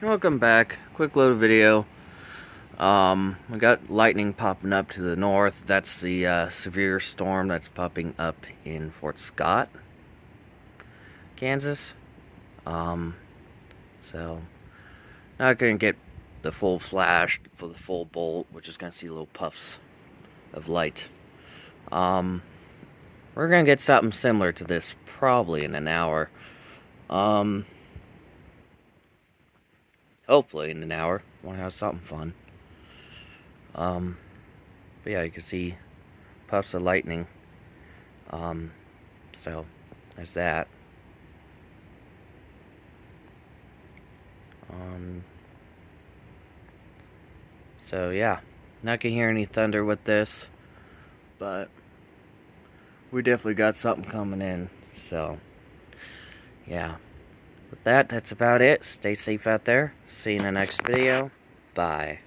Welcome back. Quick little video. We got lightning popping up to the north. That's the severe storm that's popping up in Fort Scott, Kansas. So not gonna get the full flash for the full bolt. We're just gonna see little puffs of light. We're gonna get something similar to this probably in an hour. Hopefully in an hour. Want to have something fun. But yeah, you can see puffs of lightning. So there's that. So yeah, not gonna hear any thunder with this, but we definitely got something coming in. So yeah, with that, that's about it. Stay safe out there. See you in the next video. Bye.